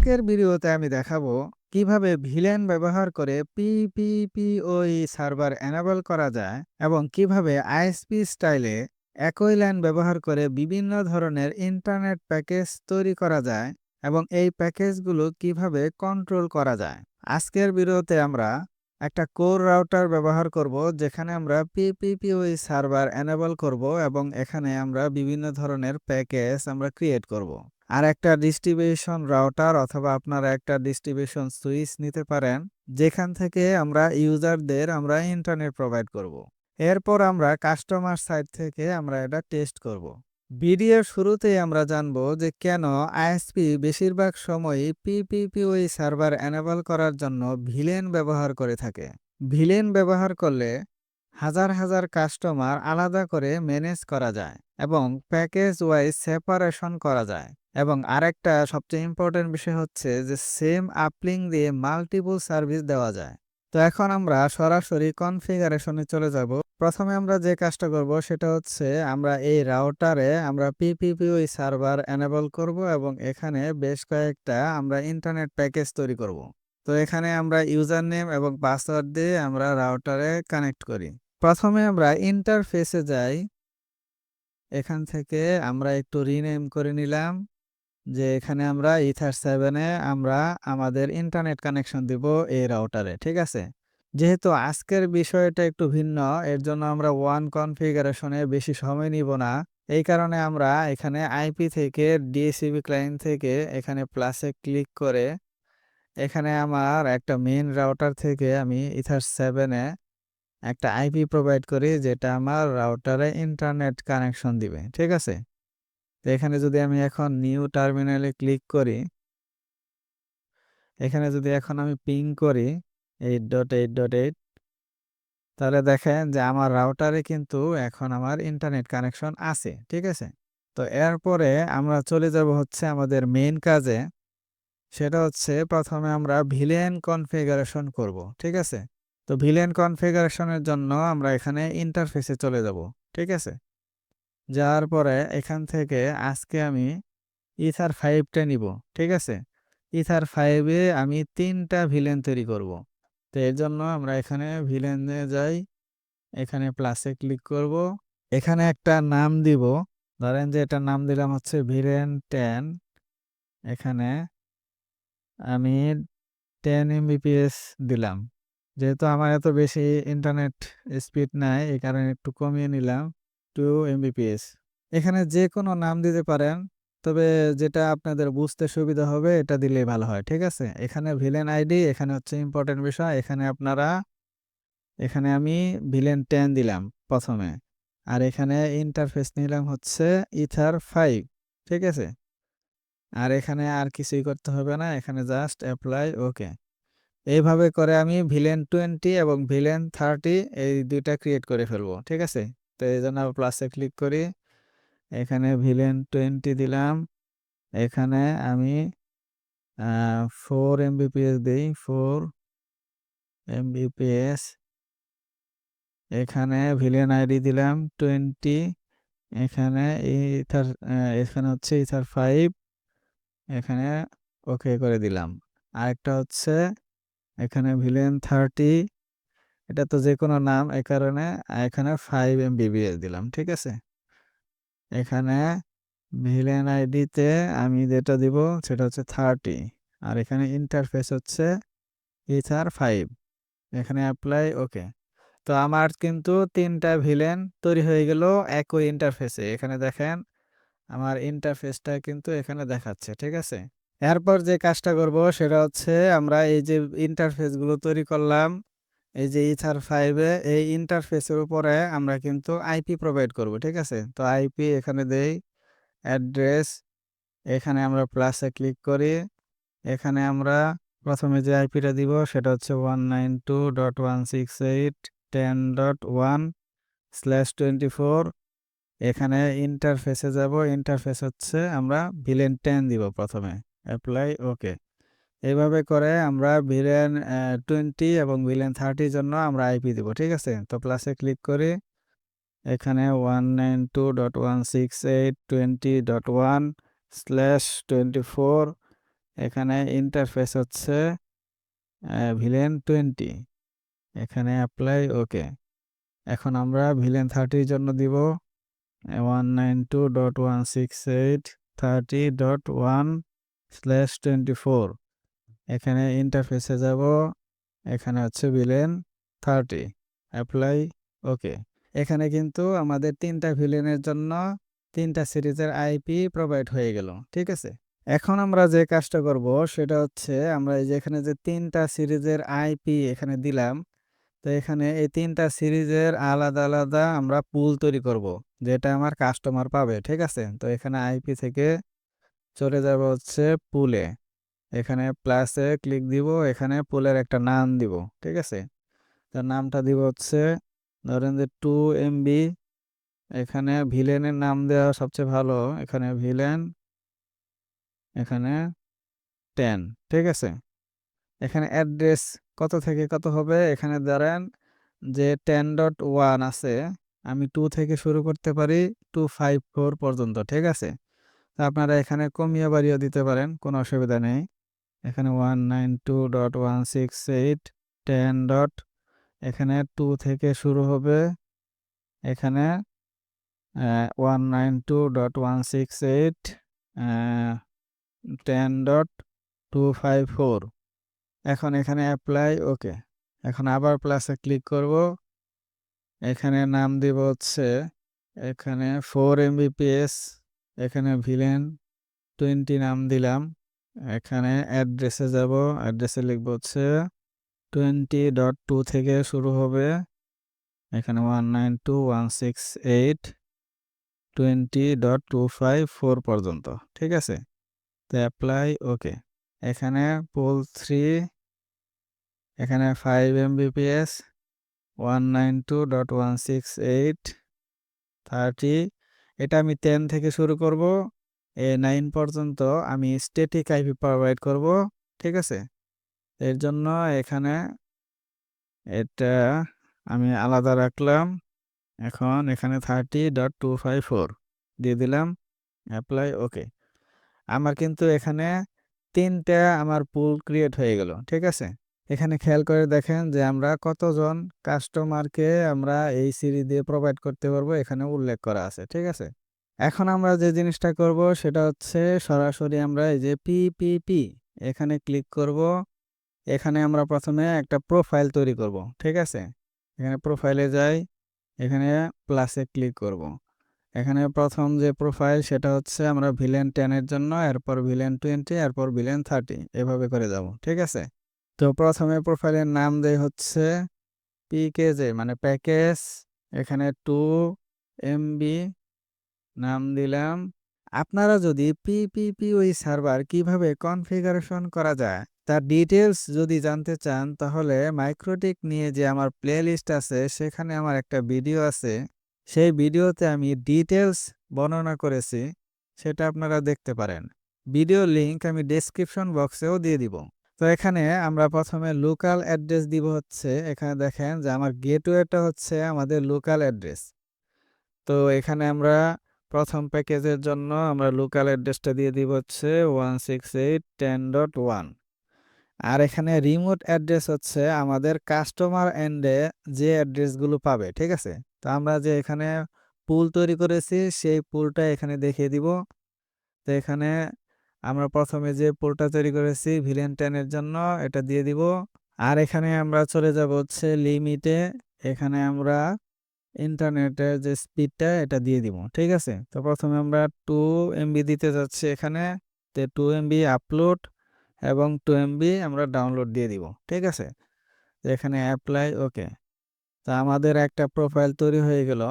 আজকের ভিডিওতে আমি দেখাবো কিভাবে ভিলেন ব্যবহার করে পিপিপিওই সার্ভার এনেবল করা যায় এবং কিভাবে আইএসপি স্টাইলে একই লাইন ব্যবহার করে বিভিন্ন ধরনের ইন্টারনেট প্যাকেজ তৈরি করা যায় এবং এই প্যাকেজগুলো কিভাবে কন্ট্রোল করা যায়। আজকের ভিডিওতে আমরা একটা কোর রাউটার ব্যবহার করব যেখানে আমরা পিপিপিওই সার্ভার এনেবল করব এবং এখানে আমরা বিভিন্ন ধরনের প্যাকেজ আমরা ক্রিয়েট করব। আর একটা ডিস্ট্রিবিউশন রাউটার অথবা আপনারা একটা ডিস্ট্রিবিউশন সুইচ নিতে পারেন যেখান থেকে আমরা ইউজারদের আমরা ইন্টারনেট প্রোভাইড করব। এরপর আমরা কাস্টমার সাইড থেকে আমরা এটা টেস্ট করব। ভিডিওর শুরুতেই আমরা জানবো যে কেন আইএসপি বেশিরভাগ সময়ই পিপিপিওই সার্ভার এনেবল করার জন্য ভিলেন ব্যবহার করে থাকে। ভিলেন ব্যবহার করলে হাজার হাজার কাস্টমার আলাদা করে ম্যানেজ করা যায় এবং প্যাকেজ ওয়াইজ সেপারেশন করা যায়। এবং আরেকটা সবচেয়ে ইম্পর্টেন্ট বিষয় হচ্ছে যে সেম আপলিঙ্ক দিয়ে মাল্টিপল সার্ভিস দেওয়া যায়। তো এখন আমরা সরাসরি কনফিগারেশনে চলে যাব। প্রথমে আমরা যে কাজটা করব সেটা হচ্ছে আমরা এই রাউটারে আমরা পিপিপিওই সার্ভার এনেবল করব এবং এখানে বেশ কয়েকটা আমরা ইন্টারনেট প্যাকেজ তৈরি করব। তো এখানে আমরা ইউজার নেম এবং পাসওয়ার্ড দিয়ে আমরা রাউটারে কানেক্ট করি। প্রথমে আমরা ইন্টারফেসে যাই। এখান থেকে আমরা একটু রিনেম করে নিলাম যে এখানে আমরা ইথার 7 এ আমরা আমাদের ইন্টারনেট কানেকশন দিব এই রাউটারে, ঠিক আছে? যেহেতু আজকের বিষয়টা একটু ভিন্ন, এর জন্য আমরা ওয়ান কনফিগারেশনে বেশি সময় নিব না। এই কারণে আমরা এখানে আইপি থেকে ডিএসসিপি ক্লায়েন্ট থেকে এখানে প্লাসে ক্লিক করে এখানে আমার একটা মেইন রাউটার থেকে আমি ইথার 7 এ একটা আইপি প্রোভাইড করি যেটা আমার রাউটারে ইন্টারনেট কানেকশন দিবে, ঠিক আছে? তো এখানে যদি আমি এখন নিউ টার্মিনালে ক্লিক করি, এখানে যদি এখন আমি পিং করি 8.8.8, তাহলে দেখেন যে আমার রাউটারে কিন্তু এখন আমার ইন্টারনেট কানেকশন আছে, ঠিক আছে? তো এরপরে আমরা চলে যাব হচ্ছে আমাদের মেইন কাজে। সেটা হচ্ছে প্রথমে আমরা ভিলেন কনফিগারেশন করব, ঠিক আছে? তো ভিলেন কনফিগারেশনের জন্য আমরা এখানে ইন্টারফেসে চলে যাব, ঠিক আছে? যাওয়ার পরে এখান থেকে আজকে আমি ইথার 5টা নিব, ঠিক আছে? ইথার 5 এ আমি 3টা ভিলেন তৈরি করব। তো এর জন্য আমরা এখানে ভিলেনে যাই, এখানে প্লাসে ক্লিক করব। এখানে একটা নাম দিব। ধরেন যে এটার নাম দিলাম হচ্ছে ভিলেন 10। এখানে আমি 10 এমবিপিএস দিলাম। যেহেতু আমার এত বেশি ইন্টারনেট স্পিড নাই, এই কারণে একটু কমিয়ে নিলাম 2 এমবিপিএস। এখানে যে কোনো নাম দিতে পারেন, তবে যেটা আপনাদের বুঝতে সুবিধা হবে এটা দিলেই ভালো হয়, ঠিক আছে? এখানে ভিলেন আইডি, এখানে হচ্ছে ইম্পর্টেন্ট বিষয়। এখানে আমি ভিলেন 10 দিলাম প্রথমে। আর এখানে ইন্টারফেস নিলাম হচ্ছে ইথার 5, ঠিক আছে? আর এখানে আর কিছুই করতে হবে না, এখানে জাস্ট অ্যাপ্লাই ওকে। এইভাবে করে আমি ভিলেন 20 এবং ভিলেন 30 এই দুইটা ক্রিয়েট করে ফেলবো, ঠিক আছে? তো এই জন্য প্লাসে ক্লিক করি, এখানে ভিলেন 20 দিলাম। এখানে আমি 4 এমবিপিএস দিই, 4 এমবিপিএস। এখানে ভিলেন আইডি দিলাম 20। এখানে ইথার এখানে হচ্ছে ইথার 5, এখানে ওকে করে দিলাম। আরেকটা হচ্ছে এখানে ভিলেন 30, এটা তো যে কোনো নাম, এই কারণে এখানে 5 এমবিপিএস দিলাম, ঠিক আছে? এখানে ভিলেন আইডিতে আমি যেটা দিব সেটা হচ্ছে 30। আর এখানে ইন্টারফেস হচ্ছে ইথার 5, এখানে অ্যাপ্লাই ওকে। তো আমার কিন্তু 3টা ভিলেন তৈরি হয়ে গেল একই ইন্টারফেসে। এখানে দেখেন আমার ইন্টারফেসটা কিন্তু এখানে দেখাচ্ছে, ঠিক আছে? এরপর যে কাজটা করব সেটা হচ্ছে আমরা এই যে ইন্টারফেসগুলো তৈরি করলাম, এই যে ইথার 5 এ এই ইন্টারফেসের উপরে আমরা কিন্তু আইপি প্রোভাইড করব, ঠিক আছে? তো আইপি এখানে দেই, অ্যাড্রেস, এখানে আমরা প্লাসে ক্লিক করি। এখানে আমরা প্রথমে যে আইপিটা দিব সেটা হচ্ছে 192.168.10.1/24। এখানে ইন্টারফেসে যাব, ইন্টারফেস হচ্ছে আমরা ভিলেন 10 দিব প্রথমে, অ্যাপ্লাই ওকে। এইভাবে করে আমরা ভিলেন 20 এবং ভিলেন 30 জন্য আমরা আইপি দিব, ঠিক আছে? তো প্লাসে ক্লিক করি, এখানে 192.168.20.1/24 এখানে ইন্টারফেস হচ্ছে ভিলেন 20, এখানে অ্যাপ্লাই ওকে। এখন আমরা ভিলেন 30 এর জন্য দিব 192.168.30.1/24। এখানে ইন্টারফেসে যাব, এখানে হচ্ছে ভিলেন 30, অ্যাপ্লাই ওকে। এখানে কিন্তু আমাদের 3টা ভিলেনের জন্য 3টা সিরিজের আইপি প্রোভাইড হয়ে গেল, ঠিক আছে। এখন আমরা যে কাজটা করব সেটা হচ্ছে আমরা এই যে এখানে যে 3টা সিরিজের আইপি এখানে দিলাম, তো এখানে এই 3টা সিরিজের আলাদা আলাদা আমরা পুল তৈরি করব, যেটা আমার কাস্টমার পাবে, ঠিক আছে। তো এখানে আইপি থেকে চলে যাব হচ্ছে পুলে, এখানে প্লাসে ক্লিক দিব, এখানে পুলের একটা নাম দিব, ঠিক আছে। তার নামটা দিব হচ্ছে ধরেন যে 2 MB। এখানে ভিলেনের নাম দেওয়া সবচেয়ে ভালো, এখানে ভিলেন, এখানে 10, ঠিক আছে। এখানে অ্যাড্রেস কত থেকে কত হবে, এখানে ধরেন যে 10.1 আছে, আমি 2 থেকে শুরু করতে পারি 254 পর্যন্ত, ঠিক আছে। তা আপনারা এখানে কমিয়ে বাড়িয়ে দিতে পারেন, কোনো অসুবিধা নেই। এখানে 192.168 10 ডট, এখানে 2 থেকে শুরু হবে, এখানে 192.168 10.254। এখন এখানে অ্যাপ্লাই ওকে। এখন আবার প্লাসে ক্লিক করব, এখানে নাম দিব হচ্ছে এখানে 4 Mbps, এখানে ভিলেন 20 নাম দিলাম। এখানে অ্যাড্রেসে যাব, অ্যাড্রেসে লিখব হচ্ছে 20.2 থেকে শুরু হবে, এখানে 192.168.20.254 পর্যন্ত, ঠিক আছে। তো অ্যাপ্লাই ওকে। এখানে পুল 3, এখানে 5 Mbps 192.168.30, এটা আমি 10 থেকে শুরু করব, 9 পর্যন্ত আমি স্ট্যাটিক আইপি প্রোভাইড করব, ঠিক আছে। এর জন্য এখানে এটা আমি আলাদা রাখলাম। এখন এখানে 30.254 দিয়ে দিলাম, অ্যাপ্লাই ওকে। আমার কিন্তু এখানে 3টা আমার পুল ক্রিয়েট হয়ে গেল, ঠিক আছে। এখানে খেয়াল করে দেখেন যে আমরা কতজন কাস্টমারকে আমরা এই সিরিজ দিয়ে প্রোভাইড করতে পারবো, এখানে উল্লেখ করা আছে, ঠিক আছে। এখন আমরা যে জিনিসটা করব সেটা হচ্ছে সরাসরি আমরা এই যে পিপিপি এখানে ক্লিক করব। এখানে আমরা প্রথমে একটা প্রোফাইল তৈরি করব, ঠিক আছে। এখানে প্রোফাইলে যাই, এখানে প্লাসে ক্লিক করব। এখানে প্রথম যে প্রোফাইল সেটা হচ্ছে আমরা ভিলেন 10 এর জন্য, এরপর ভিলেন 20, এরপর ভিলেন 30, এভাবে করে যাব, ঠিক আছে। তো প্রথমে প্রোফাইলের নাম দেই হচ্ছে পিকেজে মানে প্যাকেজ, এখানে 2 MB নাম দিলাম। আপনারা যদি পিপিপি ওই সার্ভার কিভাবে কনফিগারেশন করা যায় তার ডিটেলস যদি জানতে চান, তাহলে মাইক্রোটিক নিয়ে যে আমার প্লেলিস্ট আছে সেখানে আমার একটা ভিডিও আছে, সেই ভিডিওতে আমি ডিটেলস বর্ণনা করেছি, সেটা আপনারা দেখতে পারেন। ভিডিও লিংক আমি ডেসক্রিপশন বক্সেও দিয়ে দিব। তো এখানে আমরা প্রথমে লোকাল অ্যাড্রেস দিব হচ্ছে, এখানে দেখেন যে আমার গেটওয়েটা হচ্ছে আমাদের লোকাল অ্যাড্রেস। তো এখানে আমরা প্রথম প্যাকেজের জন্য আমরা লোকাল অ্যাড্রেসটা দিয়ে দিব হচ্ছে 168.10.1। আর এখানে রিমোট অ্যাড্রেস হচ্ছে আমাদের কাস্টমার এন্ডে যে অ্যাড্রেসগুলো পাবে, ঠিক আছে। তো আমরা যে এখানে পুল তৈরি করেছি সেই পুলটা এখানে দেখিয়ে দিব। তো এখানে আমরা প্রথমে যে পুলটা তৈরি করেছি ভিলেন 10 এর জন্য এটা দিয়ে দিব। আর এখানে আমরা চলে যাব হচ্ছে লিমিটে, এখানে আমরা ইন্টারনেটের যে স্পিডটা এটা দিয়ে দিব, ঠিক আছে। তো প্রথমে আমরা 2 MB দিতে যাচ্ছি এখানে, তো 2 MB আপলোড এবং 2 MB আমরা ডাউনলোড দিয়ে দিব, ঠিক আছে। তো এখানে অ্যাপ্লাই ওকে। তা আমাদের একটা প্রোফাইল তৈরি হয়ে গেল,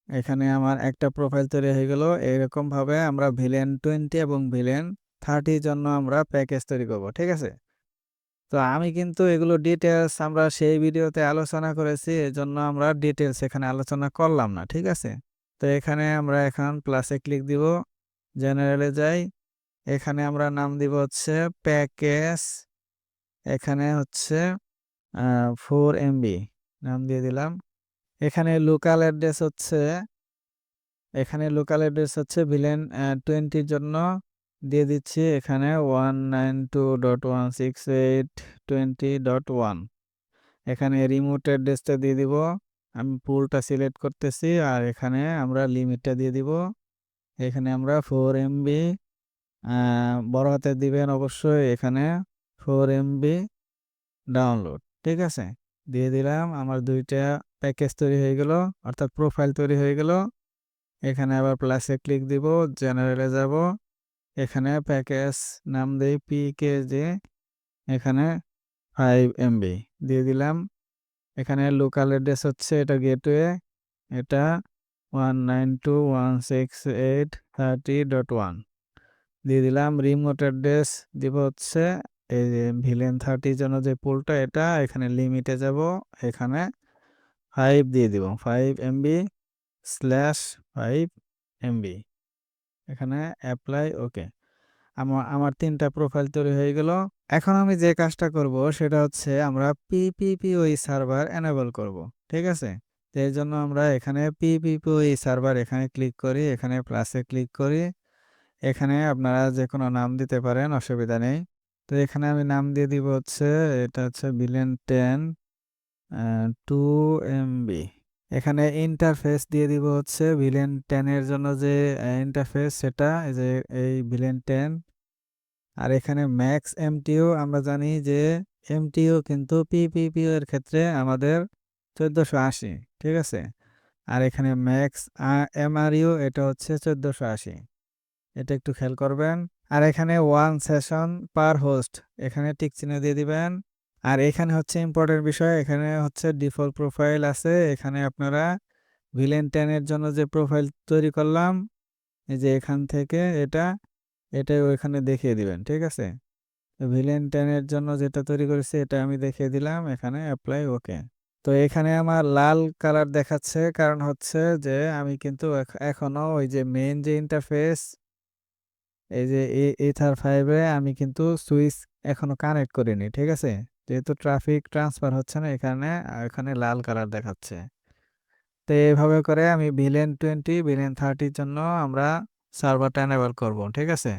এখানে আমার একটা প্রোফাইল তৈরি হয়ে গেল। এরকম ভাবে আমরা ভিলেন 20 এবং ভিলেন 30 জন্য আমরা প্যাকেজ তৈরি করব, ঠিক আছে। তো আমি কিন্তু এগুলো ডিটেলস আমরা সেই ভিডিওতে আলোচনা করেছি, এজন্য আমরা ডিটেলস এখানে আলোচনা করলাম না, ঠিক আছে। তো এখানে আমরা এখন প্লাসে ক্লিক দিব, জেনারেলে যাই, এখানে আমরা নাম দিব হচ্ছে প্যাকেজ, এখানে হচ্ছে 4 MB নাম দিয়ে দিলাম। এখানে লোকাল অ্যাড্রেস হচ্ছে, এখানে লোকাল অ্যাড্রেস হচ্ছে ভিলেন 20 জন্য দিয়ে দিচ্ছি এখানে 192.168.20.1। এখানে রিমোট অ্যাড্রেসটা দিয়ে দিব। আমি পুলটা সিলেক্ট করতেছি আর এখানে আমরা লিমিটটা দিয়ে দিব। এখানে আমরা 4 এমবি বড় হাতে দিবেন অবশ্যই। এখানে 4 এমবি ডাউনলোড। ঠিক আছে? দিয়ে দিলাম। আমার ২ টা প্যাকেজ তৈরি হয়ে গেল, অর্থাৎ প্রোফাইল তৈরি হয়ে গেল। এখানে আবার প্লাসে ক্লিক দিব, জেনারেলে যাব। এখানে প্যাকেজ নাম দেই পিকেজে। এখানে 5 এমবি দিয়ে দিলাম। এখানে লোকাল অ্যাড্রেস হচ্ছে এটা গেটওয়ে। এটা 192.168.30.1 দিয়ে দিলাম। রিমোট অ্যাড্রেস দিব হচ্ছে এই যে ভিলেন 30 জন্য যে পুলটা এটা। এখানে লিমিটে যাব। এখানে 5 দিয়ে দিব। 5 এমবি স্ল্যাশ 5 এমবি। এখানে অ্যাপ্লাই ওকে। আমার ৩ টা প্রোফাইল তৈরি হয়ে গেল। এখন আমি যে কাজটা করব সেটা হচ্ছে আমরা পিপিপিওই সার্ভার এনেবল করব। ঠিক আছে? তো এর জন্য আমরা এখানে পিপিপিওই সার্ভার এখানে ক্লিক করি, এখানে প্লাসে ক্লিক করি। এখানে আপনারা যেকোনো নাম দিতে পারেন, অসুবিধা নেই। তো এখানে আমি নাম দিয়ে দিব হচ্ছে এটা হচ্ছে ভিলেন 10 2 এমবি। এখানে ইন্টারফেস দিয়ে দিব হচ্ছে ভিলেন 10 এর জন্য যে ইন্টারফেস সেটা এই যে এই ভিলেন 10। আর এখানে ম্যাক্স এমটিও আমরা জানি যে এমটিও কিন্তু পিপিপিও এর ক্ষেত্রে আমাদের 1480। ঠিক আছে? আর এখানে ম্যাক্স এমআরইউ এটা হচ্ছে 1480। এটা একটু খেয়াল করবেন। আর এখানে 1 সেশন পার হোস্ট এখানে টিক চিহ্ন দিয়ে দিবেন। আর এখানে হচ্ছে ইম্পর্টেন্ট বিষয়, এখানে হচ্ছে ডিফল্ট প্রোফাইল আছে। এখানে আপনারা ভিলেন 10 এর জন্য যে প্রোফাইল তৈরি করলাম এই যে এখান থেকে এটাই ওইখানে দেখিয়ে দিবেন। ঠিক আছে? ভিলেন 10 এর জন্য যেটা তৈরি করেছি এটা আমি দেখিয়ে দিলাম। এখানে অ্যাপ্লাই ওকে। তো এখানে আমার লাল কালার দেখাচ্ছে, কারণ হচ্ছে যে আমি কিন্তু এখনো ওই যে মেইন যে ইন্টারফেস এই যে ইথার 5 এ আমি কিন্তু সুইচ এখনো কানেক্ট করিনি। ঠিক আছে? যেহেতু ট্রাফিক ট্রান্সফার হচ্ছে না এখানে লাল কালার দেখাচ্ছে। তো এভাবে করে আমি ভিলেন 20 ভিলেন 30 এর জন্য আমরা সার্ভারটা এনেবল করব। ঠিক আছে?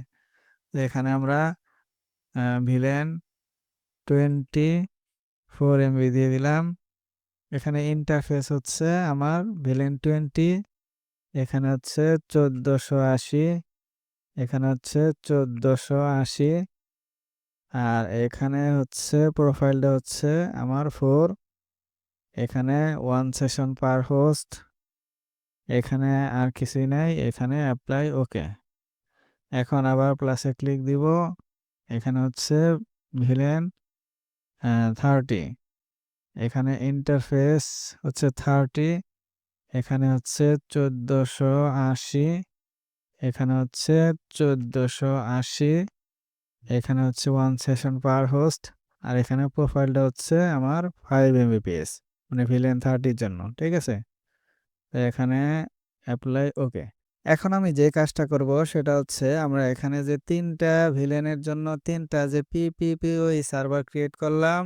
তো এখানে আমরা ভিলেন 24 এমবি দিয়ে দিলাম। এখানে ইন্টারফেস হচ্ছে আমার ভিলেন 20। এখানে হচ্ছে 1480। এখানে হচ্ছে 1480। আর এখানে হচ্ছে প্রোফাইলটা হচ্ছে আমার 4। এখানে 1 সেশন পার হোস্ট। এখানে আর কিছুই নাই। এখানে অ্যাপ্লাই ওকে। এখন আবার প্লাসে ক্লিক দিব। এখানে হচ্ছে ভিলেন 30। এখানে ইন্টারফেস হচ্ছে 30। এখানে হচ্ছে 1480। এখানে হচ্ছে 1480। এখানে হচ্ছে 1 সেশন পার হোস্ট। আর এখানে প্রোফাইলটা হচ্ছে আমার 5 এমবিপিএস মানে ভিলেন 30 এর জন্য। ঠিক আছে? তো এখানে অ্যাপ্লাই ওকে। এখন আমি যে কাজটা করব সেটা হচ্ছে আমরা এখানে যে ৩ টা ভিলেনের জন্য ৩ টা যে পিপিপিওই সার্ভার ক্রিয়েট করলাম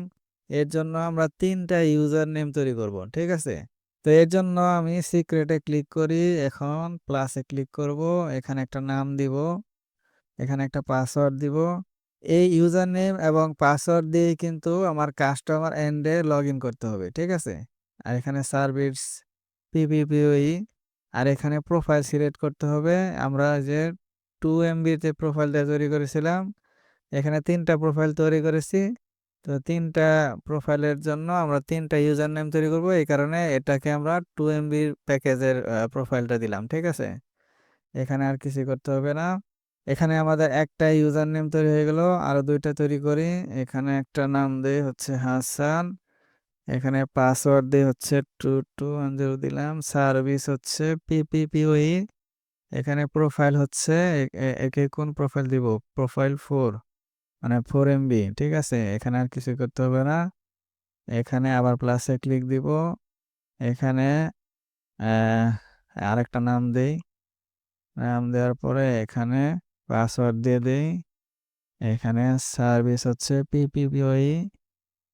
এর জন্য আমরা ৩ টা ইউজার নেম তৈরি করব। ঠিক আছে? তো এর জন্য আমি সিক্রেটে ক্লিক করি। এখন প্লাসে ক্লিক করব। এখানে একটা নাম দিব। এখানে একটা পাসওয়ার্ড দিব। এই ইউজার নেম এবং পাসওয়ার্ড দিয়ে কিন্তু আমার কাস্টমার এন্ডে লগইন করতে হবে। ঠিক আছে? আর এখানে সার্ভিস পিপিপিওই আর এখানে প্রোফাইল সিলেক্ট করতে হবে। আমরা যে 2 এমবির যে প্রোফাইলটা তৈরি করেছিলাম এখানে ৩ টা প্রোফাইল তৈরি করেছি। তো ৩ টা প্রোফাইলের জন্য আমরা ৩ টা ইউজার নেম তৈরি করব। এই কারণে এটাকে আমরা 2 এমবির প্যাকেজের প্রোফাইলটা দিলাম। ঠিক আছে? এখানে আর কিছু করতে হবে না। এখানে আমাদের একটা ইউজার নেম তৈরি হয়ে গেল। আরো ২ টা তৈরি করি। এখানে একটা নাম দেই হচ্ছে হাসান। এখানে পাসওয়ার্ড দেই হচ্ছে 2210 দিলাম। সার্ভিস হচ্ছে পিপিপিওই। এখানে প্রোফাইল হচ্ছে একে কোন প্রোফাইল দিব? প্রোফাইল 4 মানে 4 এমবি। ঠিক আছে? এখানে আর কিছু করতে হবে না। এখানে আবার প্লাসে ক্লিক দিব। এখানে আহ আরেকটা নাম দেই। নাম দেওয়ার পরে এখানে পাসওয়ার্ড দিয়ে দেই। এখানে সার্ভিস হচ্ছে পিপিপিওই।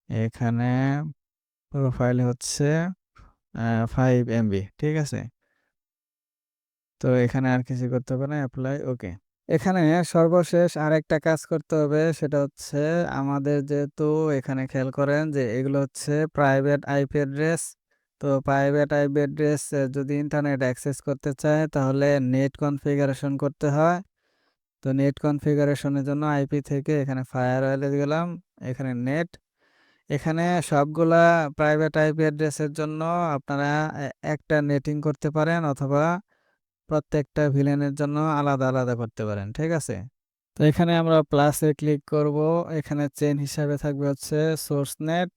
এখানে প্রোফাইল হচ্ছে 5 এমবি। ঠিক আছে? তো এখানে আর কিছু করতে হবে না। Apply okay. এখানে সর্বশেষ আরেকটা কাজ করতে হবে সেটা হচ্ছে আমাদের যেহেতু এখানে খেয়াল করেন যে এগুলো হচ্ছে প্রাইভেট আইপি অ্যাড্রেস। তো প্রাইভেট আইপি অ্যাড্রেস যদি ইন্টারনেট অ্যাক্সেস করতে চায় তাহলে নেট কনফিগারেশন করতে হয়। তো নেট কনফিগারেশনের জন্য আইপি থেকে এখানে ফায়ারওয়েলে গেলাম, এখানে নেট। এখানে সবগুলা প্রাইভেট আইপি অ্যাড্রেসের জন্য আপনারা একটা নেটিং করতে পারেন অথবা প্রত্যেকটা ভিলেনের জন্য আলাদা, আলাদা করতে পারেন। ঠিক আছে? তো এখানে আমরা প্লাসে ক্লিক করব। এখানে চেইন হিসাবে থাকবে হচ্ছে সোর্স নেট।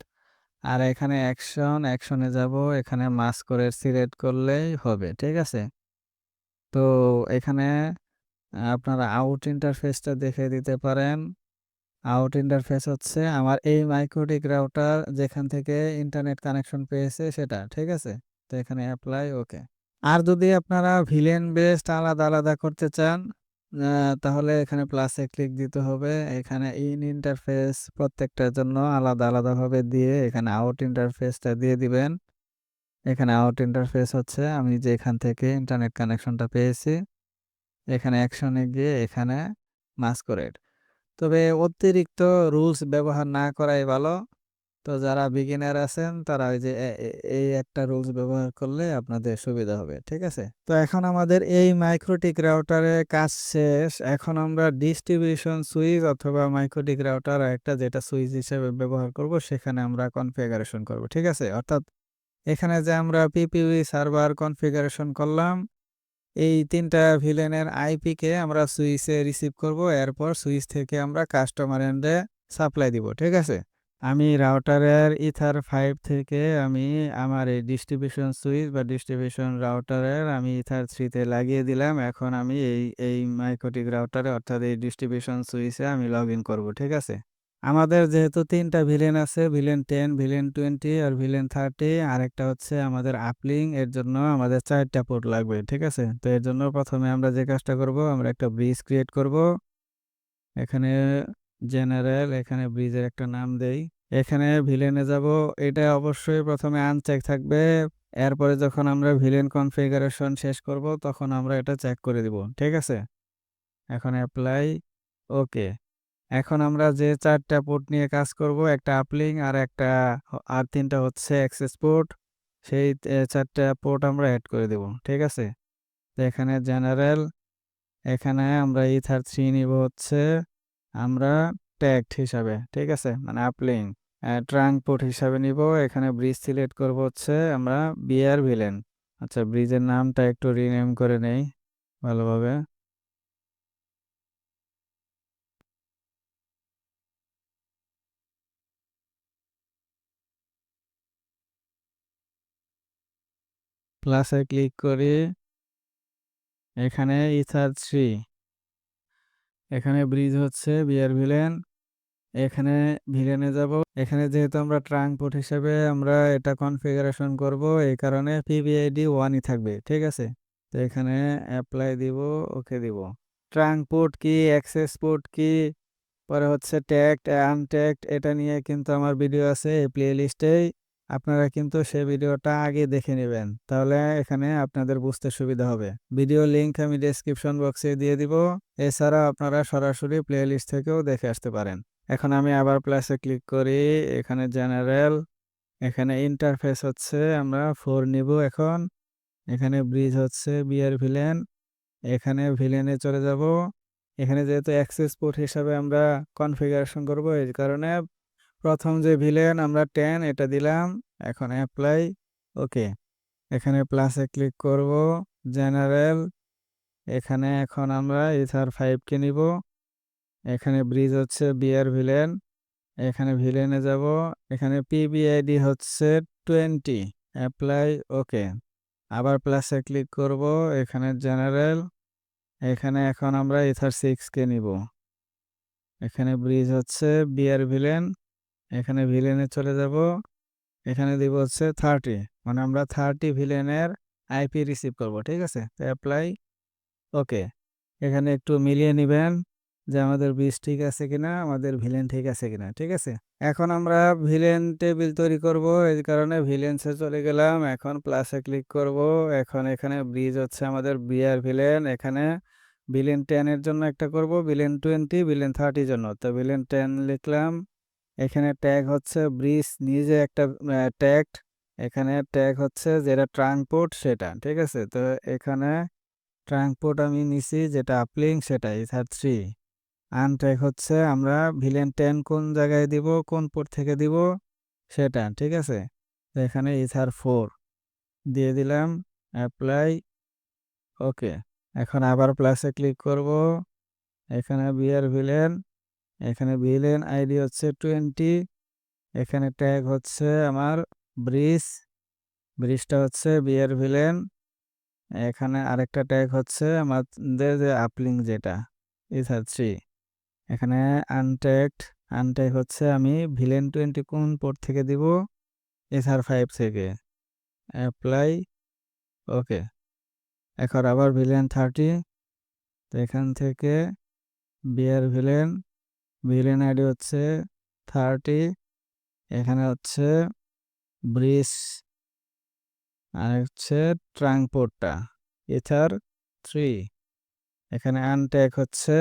আর এখানে অ্যাকশনে যাব। এখানে মাস্ক করে সিলেক্ট করলেই হবে। ঠিক আছে? তো এখানে আপনারা আউট ইন্টারফেসটা দেখে দিতে পারেন। আউট ইন্টারফেস হচ্ছে আমার এই মাইক্রোটিক রাউটার যেখান থেকে ইন্টারনেট কানেকশন পেয়েছে সেটা। ঠিক আছে? তো এখানে এপ্লাই ওকে। আর যদি আপনারা ভিলেন বেসড আলাদা, আলাদা করতে চান আ তাহলে এখানে প্লাসে ক্লিক দিতে হবে। এখানে ইন ইন্টারফেস প্রত্যেকটার জন্য আলাদা, আলাদাভাবে দিয়ে এখানে আউট ইন্টারফেসটা দিয়ে দিবেন। এখানে আউট ইন্টারফেস হচ্ছে আমি যেখান থেকে ইন্টারনেট কানেকশনটা পেয়েছি। এখানে অ্যাকশনে গিয়ে এখানে মাস্করেড। তবে অতিরিক্ত রুলস ব্যবহার না করাই ভালো। তো যারা বিগিনার আছেন তারা ওই যে এই একটা রুলস ব্যবহার করলে আপনাদের সুবিধা হবে। ঠিক আছে? তো এখন আমাদের এই মাইক্রোটিক রাউটারে কাজ শেষ। এখন আমরা ডিস্ট্রিবিউশন সুইচ অথবা মাইক্রোটিক রাউটার একটা যেটা সুইচ হিসেবে ব্যবহার করব সেখানে আমরা কনফিগারেশন করব। ঠিক আছে? অর্থাৎ এখানে যে আমরা পিপিভি সার্ভার কনফিগারেশন করলাম, এই ৩ টা ভিলেনের আইপি কে আমরা সুইচে রিসিভ করব। এরপর সুইচ থেকে আমরা কাস্টমার এন্ডে সাপ্লাই দিব। ঠিক আছে? আমি রাউটারের ইথার 5 থেকে আমি আমার এই ডিস্ট্রিবিউশন সুইচ বা ডিস্ট্রিবিউশন রাউটারের আমি ইথার 3 তে লাগিয়ে দিলাম। এখন আমি এই মাইক্রোটিক রাউটারে অর্থাৎ এই ডিস্ট্রিবিউশন সুইচে আমি লগইন করব। ঠিক আছে? আমাদের যেহেতু ৩ টা ভিলেন আছে, ভিলেন 10, ভিলেন 20 আর ভিলেন 30। আরেকটা হচ্ছে আমাদের আপলিং এর জন্য আমাদের ৪ টা পোর্ট লাগবে। ঠিক আছে? তো এর জন্য ১ম এ আমরা যে কাজটা করব, আমরা একটা ব্রিজ ক্রিয়েট করব। এখানে জেনারেল, এখানে ব্রিজের একটা নাম দেই। এখানে ভিলেনে যাব। এটা অবশ্যই ১ম এ আনচেক থাকবে। এরপরে যখন আমরা ভিলেন কনফিগারেশন শেষ করব তখন আমরা এটা চেক করে দিব। ঠিক আছে? এখন এপ্লাই, ওকে। এখন আমরা যে ৪ টা পোর্ট নিয়ে কাজ করব, একটা আপলিং আর একটা আর ৩ টা হচ্ছে অ্যাক্সেস পোর্ট। সেই ৪ টা পোর্ট আমরা এড করে দেব। ঠিক আছে? তো এখানে জেনারেল, এখানে আমরা ইথার 3 নিব হচ্ছে আমরা ট্যাগড হিসাবে। ঠিক আছে? মানে আপলিং। ট্রাঙ্ক পোর্ট হিসাবে নিব। এখানে ব্রিজ সিলেক্ট করব হচ্ছে আমরা বিআর ভিলেন। আচ্ছা, ব্রিজের নামটা একটু রিনেম করে নেই ভালোভাবে। প্লাসে ক্লিক করি। এখানে ইথার 3, এখানে ব্রিজ হচ্ছে বিআর ভিলেন। এখানে ভিলেনে যাব। এখানে যেহেতু আমরা ট্রাঙ্ক পোর্ট হিসেবে আমরা এটা কনফিগারেশন করব, এই কারণে পিবিআইডি 1 ই থাকবে। ঠিক আছে? তো এখানে এপ্লাই দিব, ওকে দিব। ট্রাঙ্ক পোর্ট কি, অ্যাক্সেস পোর্ট কি, পরে হচ্ছে ট্যাগড, আনট্যাগড এটা নিয়ে কিন্তু আমার ভিডিও আছে এই প্লেলিস্টেই। আপনারা কিন্তু সেই ভিডিওটা আগে দেখে নেবেন। তাহলে এখানে আপনাদের বুঝতে সুবিধা হবে। ভিডিও লিংক আমি ডেসক্রিপশন বক্সে দিয়ে দিব। এছাড়া আপনারা সরাসরি প্লেলিস্ট থেকেও দেখে আসতে পারেন। এখন আমি আবার প্লাসে ক্লিক করি। এখানে জেনারেল, এখানে ইন্টারফেস হচ্ছে আমরা 4 নিব এখন। এখানে ব্রিজ হচ্ছে বিআর ভিলেন। এখানে ভিলেনে চলে যাব। এখানে যেহেতু অ্যাক্সেস পোর্ট হিসাবে আমরা কনফিগারেশন করব এই কারণে ১ম যে ভিলেন আমরা 10 এটা দিলাম। এখন এপ্লাই, ওকে। এখানে প্লাসে ক্লিক করব। জেনারেল, এখানে এখন আমরা ইথার 5 কে নিব। এখানে ব্রিজ হচ্ছে বিআর ভিলেন। এখানে ভিলেনে যাব। এখানে পিবিআইডি হচ্ছে 20। এপ্লাই, ওকে। আবার প্লাসে ক্লিক করব। এখানে জেনারেল। এখানে এখন আমরা ইথার 6 কে নিব। এখানে ব্রিজ হচ্ছে বিআর ভিলেন। এখানে ভিলেনে চলে যাব। এখানে দিব হচ্ছে 30। মানে আমরা 30 ভিলেনের আইপি রিসিভ করব। ঠিক আছে? তো এপ্লাই, ওকে। এখানে একটু মিলিয়ে নিবেন যে আমাদের ব্রিজ ঠিক আছে কিনা, আমাদের ভিলেন ঠিক আছে কিনা। ঠিক আছে? এখন আমরা ভিলেন টেবিল তৈরি করব। এই কারণে ভিলেনসে চলে গেলাম। এখন প্লাসে ক্লিক করব। এখন এখানে ব্রিজ হচ্ছে আমাদের বিআর ভিলেন। এখানে ভিলেন 10 এর জন্য একটা করব, ভিলেন 20, ভিলেন 30 জন্য। তো ভিলেন 10 লিখলাম। এখানে ট্যাগ হচ্ছে ব্রিজ নিজে একটা ট্যাগ। এখানে ট্যাগ হচ্ছে যেটা ট্রাঙ্ক পোর্ট সেটা। ঠিক আছে? তো এখানে ট্রাঙ্ক পোর্ট আমি নিছি যেটা আপলিঙ্ক সেটা ইথার 3। আনট্যাগ হচ্ছে আমরা ভিলেন 10 কোন জায়গায় দিব, কোন পোর্ট থেকে দিব সেটা। ঠিক আছে? তো এখানে ইথার 4 দিয়ে দিলাম। অ্যাপ্লাই। ওকে। এখন আবার প্লাসে ক্লিক করব। এখানে বিয়ার ভিলেন। এখানে ভিলেন আইডি হচ্ছে 20। এখানে ট্যাগ হচ্ছে আমার ব্রিজ। ব্রিজটা হচ্ছে বিয়ার ভিলেন। এখানে আরেকটা ট্যাগ হচ্ছে আমাদের যে আপলিঙ্ক যেটা ইথার 3। এখানে আনট্যাগড। আনট্যাগ হচ্ছে আমি ভিলেন 20 কোন পোর্ট থেকে দিব, ইথার 5 থেকে। অ্যাপ্লাই। ওকে। এখন আবার ভিলেন 30। তো এখান থেকে বিয়ার ভিলেন। ভিলেন আইডি হচ্ছে 30। এখানে হচ্ছে ব্রিজ আর হচ্ছে ট্রাঙ্ক পোর্টটা ইথার 3। এখানে আনট্যাগ হচ্ছে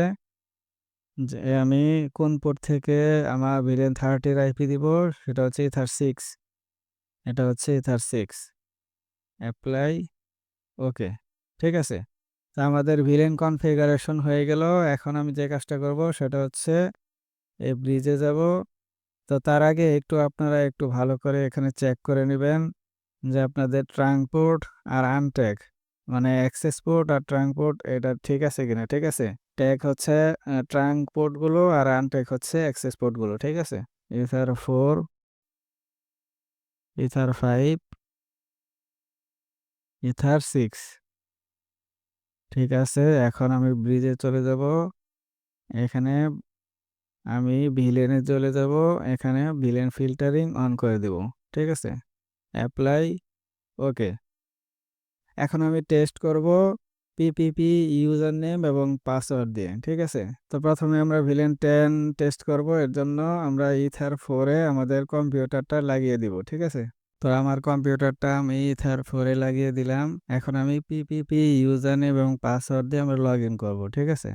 যে আমি কোন পোর্ট থেকে আমার ভিলেন 30 আইপি দিব সেটা হচ্ছে ইথার 6। এটা হচ্ছে ইথার 6। অ্যাপ্লাই। ওকে। ঠিক আছে? তো আমাদের ভিলেন কনফিগারেশন হয়ে গেল। এখন আমি যে কাজটা করব সেটা হচ্ছে এই ব্রিজে যাব। তো তার আগে একটু আপনারা একটু ভালো করে এখানে চেক করে নেবেন যে আপনাদের ট্রাঙ্ক পোর্ট আর আনট্যাগ মানে অ্যাক্সেস পোর্ট আর ট্রাঙ্ক পোর্ট এটা ঠিক আছে কিনা। ঠিক আছে? ট্যাগ হচ্ছে ট্রাঙ্ক পোর্টগুলো আর আনট্যাগ হচ্ছে অ্যাক্সেস পোর্টগুলো। ঠিক আছে? Ether 4, ether 5, ether 6। ঠিক আছে? এখন আমি ব্রিজে চলে যাব। এখানে আমি ভিলেনে চলে যাব। এখানে ভিলেন ফিল্টারিং অন করে দেব। ঠিক আছে? অ্যাপ্লাই। ওকে। এখন আমি টেস্ট করব পিপিপি ইউজার নেম এবং পাসওয়ার্ড দিয়ে। ঠিক আছে? তো প্রথমে আমরা ভিলেন 10 টেস্ট করব। এর জন্য আমরা ইথার 4 এ আমাদের কম্পিউটারটা লাগিয়ে দিব। ঠিক আছে? তো আমার কম্পিউটারটা আমি ইথার 4 এ লাগিয়ে দিলাম। এখন আমি পিপিপি ইউজার নেম এবং পাসওয়ার্ড দিয়ে আমরা লগ ইন করবো। ঠিক আছে?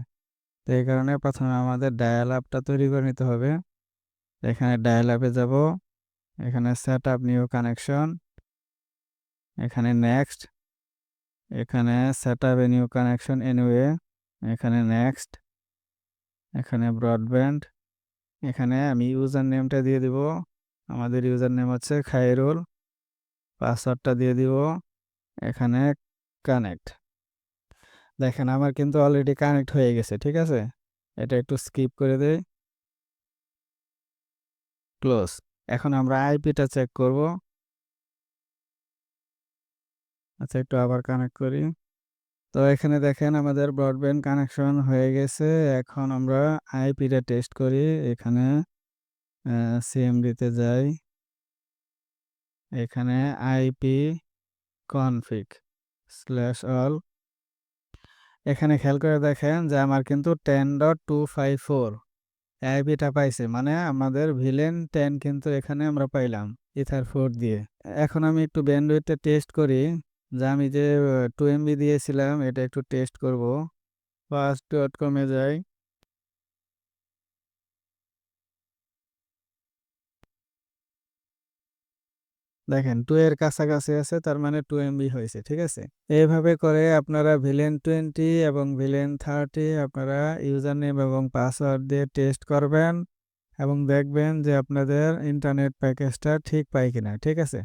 তো এই কারণে প্রথমে আমাদের ডায়াল আপটা তৈরি করে নিতে হবে। এখানে ডায়াল আপে যাব। এখানে সেট আপ নিউ কানেকশন। এখানে নেক্সট। এখানে set up a new connection anyway. এখানে নেক্সট। এখানে ব্রডব্যান্ড। এখানে আমি ইউজার নেমটা দিয়ে দিব। আমাদের ইউজার নেম হচ্ছে খায়রুল। পাসওয়ার্ডটা দিয়ে দিব। এখানে কানেক্ট। দেখেন আমার কিন্তু অলরেডি কানেক্ট হয়ে গেছে। ঠিক আছে? এটা একটু স্কিপ করে দেই। ক্লোজ। এখন আমরা আইপিটা চেক করব। আচ্ছা একটু আবার কানেক্ট করি। তো এখানে দেখেন আমাদের ব্রডব্যান্ড কানেকশন হয়ে গেছে। এখন আমরা আইপিটা টেস্ট করি। এখানে সিএমডিতে যাই। এখানে আইপি কনফিগ /all। এখানে খেয়াল করে দেখেন যে আমার কিন্তু 10.254 আইপিটা পাইছে। মানে আমাদের ভিলেন 10 কিন্তু এখানে আমরা পাইলাম ইথার 4 দিয়ে। এখন আমি একটু ব্যান্ডউইথটা টেস্ট করি যে আমি যে 2 এমবি দিয়েছিলাম এটা একটু টেস্ট করব। fast.com এ যাই। দেখেন 2 এর কাছাকাছি আছে, তার মানে 2 এমবি হয়েছে। ঠিক আছে? এইভাবে করে আপনারা ভিলেন 20 এবং ভিলেন 30 আপনারা ইউজার নেম এবং পাসওয়ার্ড দিয়ে টেস্ট করবেন এবং দেখবেন যে আপনাদের ইন্টারনেট প্যাকেজটা ঠিক পায় কিনা। ঠিক আছে?